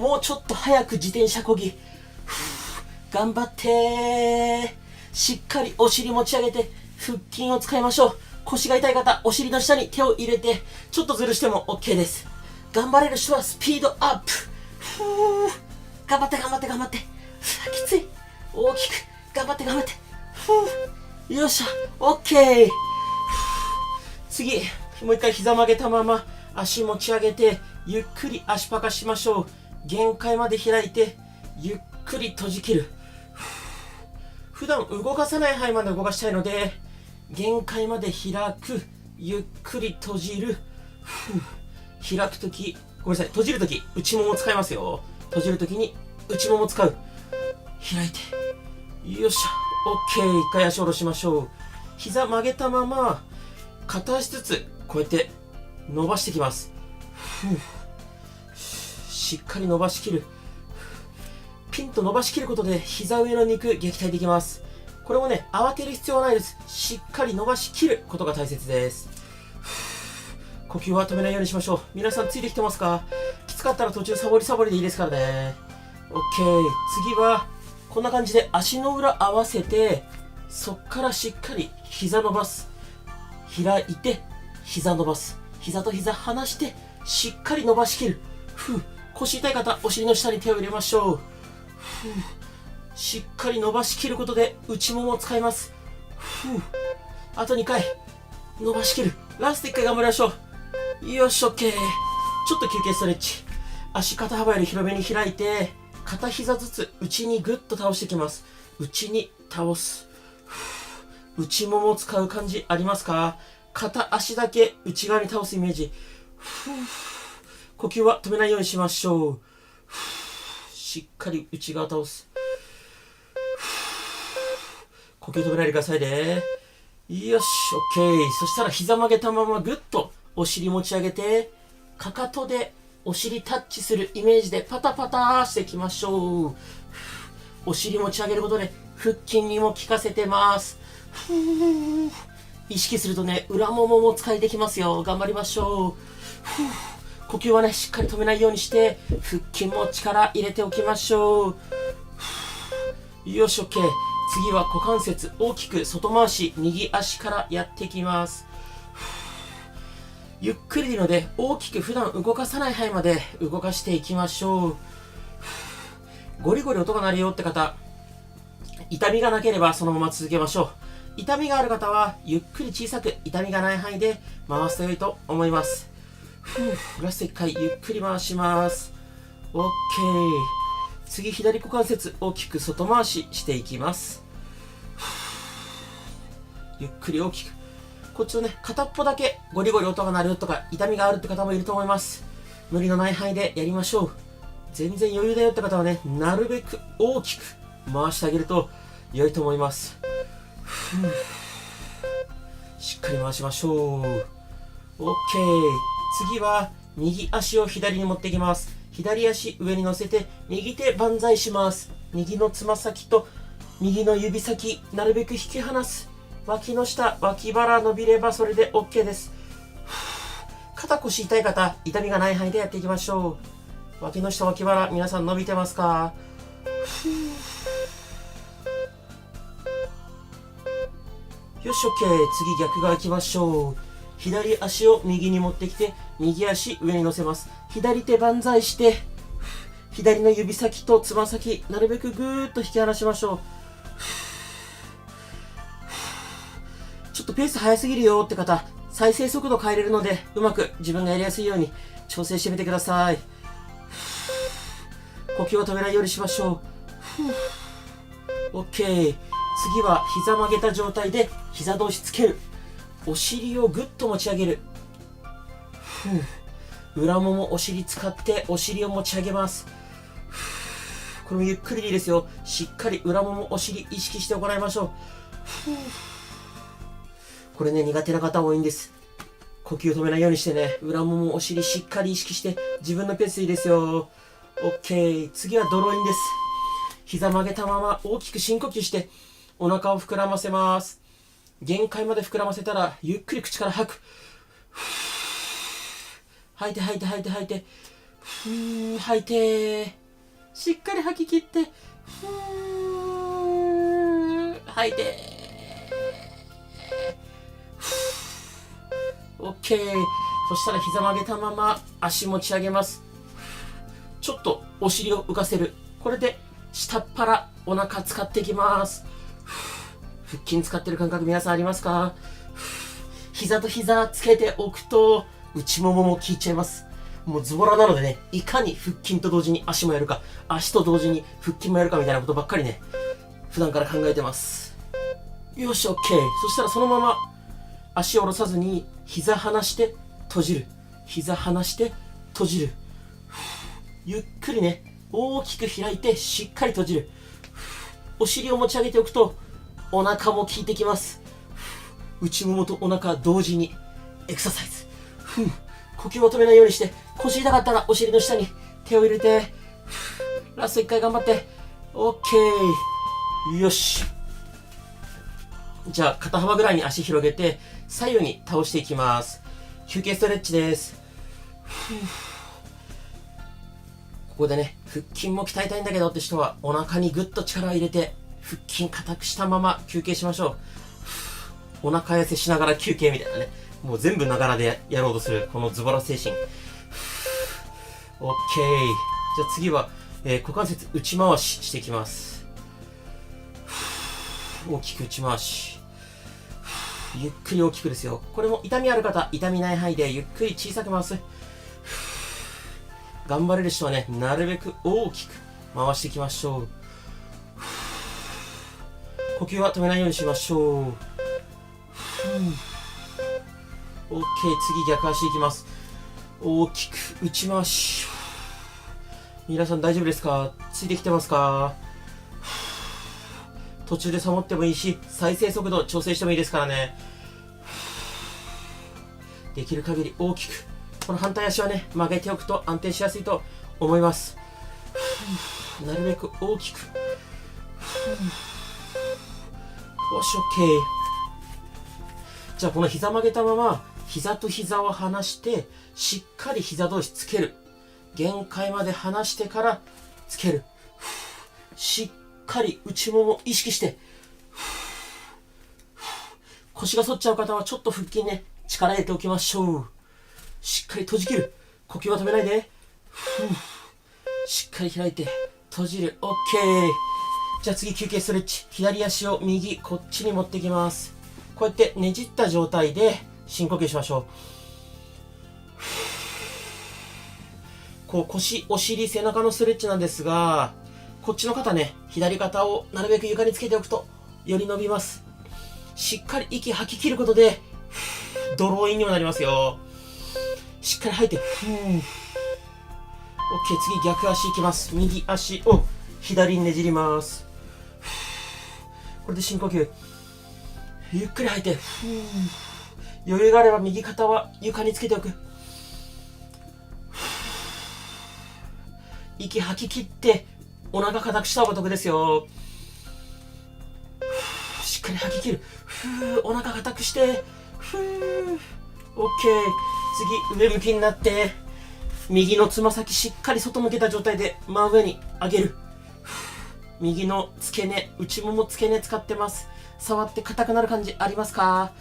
もうちょっと早く自転車こぎ。頑張ってしっかりお尻持ち上げて腹筋を使いましょう。腰が痛い方、お尻の下に手を入れてちょっとずるしても OK です。頑張れる人はスピードアップ。頑張って頑張って頑張って。きつい。大きく頑張って頑張って。よっしゃ OK。 次もう一回膝曲げたまま足持ち上げてゆっくり足パカしましょう。限界まで開いてゆっくり閉じ切る。普段動かさない範囲まで動かしたいので限界まで開く。ゆっくり閉じる。開くとき、ごめんなさい、閉じるとき内もも使いますよ。閉じるときに内もも使う。開いてよっしゃ OK。 一回足下ろしましょう。膝曲げたまま片足ずつこうやって伸ばしてきます。しっかり伸ばしきる。ピンと伸ばしきることで膝上の肉撃退できます。これもね、慌てる必要はないです。しっかり伸ばしきることが大切です。呼吸は止めないようにしましょう。皆さんついてきてますか？きつかったら途中サボりサボりでいいですからね。 OK。 次はこんな感じで足の裏合わせてそっからしっかり膝伸ばす。開いて膝伸ばす。膝と膝離してしっかり伸ばしきる。腰痛い方、お尻の下に手を入れましょう。しっかり伸ばしきることで内ももを使います。あと2回伸ばしきる。ラスト1回頑張りましょう。よし OK。 ちょっと休憩ストレッチ。足肩幅より広めに開いて片膝ずつ内にグッと倒していきます。内に倒す。内ももを使う感じありますか？片足だけ内側に倒すイメージ。呼吸は止めないようにしましょう。しっかり内側倒す。呼吸止めないでくださいね。よし OK。 そしたら膝曲げたままグッとお尻持ち上げてかかとでお尻タッチするイメージでパタパタしていきましょう。お尻持ち上げることで腹筋にも効かせてます。意識するとね、裏ももも使いできますよ。頑張りましょう。呼吸はね、しっかり止めないようにして腹筋も力入れておきましょう。よし OK。 次は股関節大きく外回し、右足からやっていきます。ゆっくりでいいので大きく普段動かさない範囲まで動かしていきましょう。ゴリゴリ音が鳴るよって方、痛みがなければそのまま続けましょう。痛みがある方はゆっくり小さく痛みがない範囲で回すと良いと思います。ラスト1回ゆっくり回します。 OK。 次左股関節大きく外回ししていきます。ゆっくり大きく。こっちのね、片っぽだけゴリゴリ音が鳴るとか痛みがあるって方もいると思います。無理のない範囲でやりましょう。全然余裕だよって方はね、なるべく大きく回してあげると良いと思います。しっかり回しましょう。 OK。 次は右足を左に持っていきます。左足上に乗せて右手万歳します。右のつま先と右の指先なるべく引き離す。脇の下、脇腹伸びればそれで OK です。肩腰痛い方、痛みがない範囲でやっていきましょう。脇の下、脇腹皆さん伸びてますか？よし OK。 次逆側行きましょう。左足を右に持ってきて右足上に乗せます。左手万歳して左の指先とつま先なるべくぐーっと引き離しましょう。ちょっとペース速すぎるよって方、再生速度変えれるのでうまく自分がやりやすいように調整してみてください。呼吸を止めないようにしましょう。 OK。 次は膝曲げた状態で膝同士つける。お尻をぐっと持ち上げる。裏ももお尻使ってお尻を持ち上げます。これもゆっくりでいいですよ。しっかり裏ももお尻意識して行いましょう。これね、苦手な方多いんです。呼吸止めないようにしてね、裏ももお尻しっかり意識して自分のペースでいいですよ。 OK。 次はドローインです。膝曲げたまま大きく深呼吸してお腹を膨らませます。限界まで膨らませたらゆっくり口から吐く。吐いて吐いて吐いて吐いて。吐いて、しっかり吐き切って、吐いて、OK。そしたら膝曲げたまま足持ち上げます。ちょっとお尻を浮かせる。これで下っ腹お腹使っていきます。腹筋使ってる感覚皆さんありますか？膝と膝つけておくと内ももも効いちゃいます。もうズボラなのでね、いかに腹筋と同時に足もやるか、足と同時に腹筋もやるかみたいなことばっかりね、普段から考えてます。よし、OK。そしたらそのまま足を下ろさずに膝離して閉じる。膝離して閉じる。ゆっくりね、大きく開いてしっかり閉じる。お尻を持ち上げておくとお腹も効いてきます。内ももとお腹同時にエクササイズ。呼吸を止めないようにして、腰痛かったらお尻の下に手を入れて、ラスト1回頑張って。 OK。 よし。じゃあ肩幅ぐらいに足広げて左右に倒していきます。休憩ストレッチです。ここでね、腹筋も鍛えたいんだけどって人はお腹にぐっと力を入れて腹筋硬くしたまま休憩しましょう。お腹痩せしながら休憩みたいなね、もう全部ながらでやろうとするこのズボラ精神。 OK。 じゃあ次は、股関節内回ししていきます。大きく内回し、ゆっくり大きくですよ。これも痛みある方、痛みない範囲でゆっくり小さく回す。頑張れる人はね、なるべく大きく回していきましょう。呼吸は止めないようにしましょう。OK。 次逆足いきます。大きく内回し。皆さん大丈夫ですか？ついてきてますか？途中でサボってもいいし、再生速度調整してもいいですからね。できる限り大きく。この反対足はね、曲げておくと安定しやすいと思います。なるべく大きく。よし、OK。 じゃあこの膝曲げたまま膝と膝を離してしっかり膝同士つける。限界まで離してからつける。しっかり内もも意識して。腰が反っちゃう方はちょっと腹筋ね、力入れておきましょう。しっかり閉じ切る。呼吸は止めないで。しっかり開いて閉じる。 OK。 じゃあ次休憩ストレッチ。左足を右こっちに持ってきます。こうやってねじった状態で深呼吸しましょう。こう腰、お尻、背中のストレッチなんですが、こっちの肩ね、左肩をなるべく床につけておくとより伸びます。しっかり息吐き切ることでドローインにもなりますよ。しっかり吐いて。OK。 次逆足いきます。右足を左にねじります。これで深呼吸。ゆっくり吐いて。余裕があれば右肩は床につけておく。息吐き切ってお腹硬くした方が得ですよ。しっかり吐き切る。お腹硬くして。OK。次上向きになって右のつま先しっかり外向けた状態で真上に上げる。右の付け根、内もも付け根使ってます。触って硬くなる感じありますか？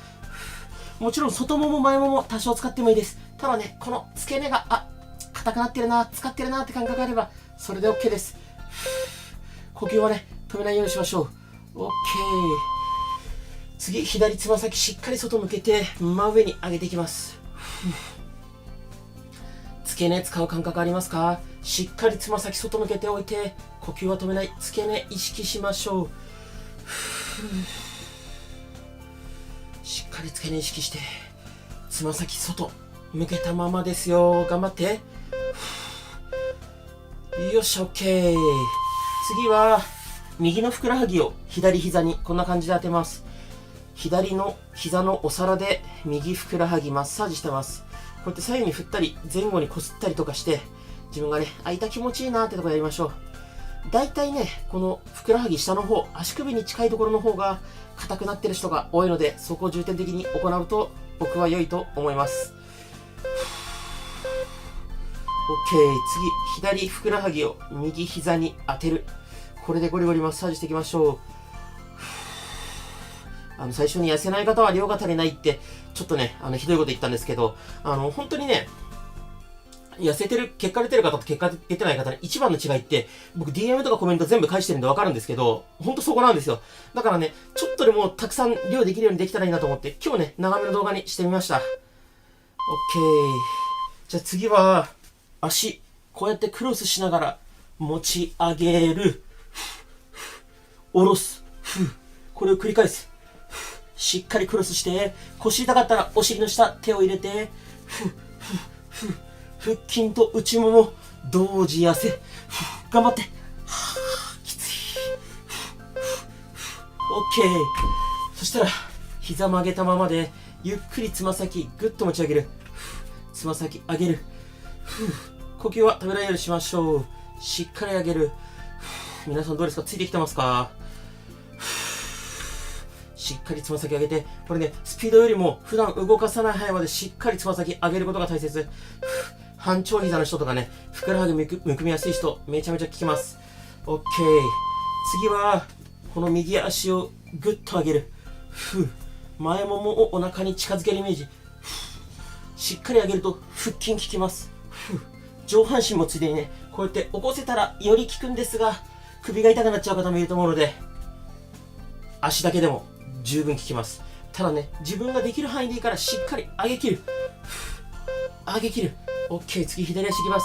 もちろん外もも前もも多少使ってもいいです。ただね、この付け根が硬くなってるな、使ってるなって感覚があればそれで OK です。呼吸はね、止めないようにしましょう。 OK。 次左つま先しっかり外向けて真上に上げていきます。付け根使う感覚ありますか？しっかりつま先外向けておいて呼吸は止めない。付け根意識しましょう。しっかり付け根意識してつま先外向けたままですよ。頑張って。よし、 OK。 次は右のふくらはぎを左膝にこんな感じで当てます。左の膝のお皿で右ふくらはぎマッサージしてます。こうやって左右に振ったり前後にこすったりとかして自分がね、痛気持ちいいなってとこやりましょう。だいたいね、このふくらはぎ下の方、足首に近いところの方が硬くなってる人が多いので、そこを重点的に行うと僕は良いと思います。次、左ふくらはぎを右膝に当てる。これでゴリゴリマッサージしていきましょう。最初に痩せない方は量が足りないって、ちょっとね、ひどいこと言ったんですけど、本当にね、痩せてる、結果出てる方と結果出てない方の一番の違いって、僕 DM とかコメント全部返してるんでわかるんですけど、ほんとそこなんですよ。だからね、ちょっとでもたくさん量できるようにできたらいいなと思って、今日ね、長めの動画にしてみました。OK。じゃあ次は、足、こうやってクロスしながら持ち上げる。下ろす。これを繰り返す。しっかりクロスして、腰痛かったらお尻の下、手を入れて、腹筋と内もも同時痩せ。頑張って。きつい。OK。そしたら、膝曲げたままで、ゆっくりつま先ぐっと持ち上げる。つま先上げる。呼吸は止めないようにしましょう。しっかり上げる。皆さんどうですか？ついてきてますか？しっかりつま先上げて、これね、スピードよりも普段動かさない範囲までしっかりつま先上げることが大切。半長膝の人とかね、ふくらはぎむくみやすい人、めちゃめちゃ効きます。OK。次は、この右足をぐっと上げる。前ももをお腹に近づけるイメージ。しっかり上げると腹筋効きます。上半身もついでにね、こうやって起こせたらより効くんですが、首が痛くなっちゃう方もいると思うので、足だけでも十分効きます。ただね、自分ができる範囲でいいからしっかり上げ切る。上げ切る。OK、次左足いきます。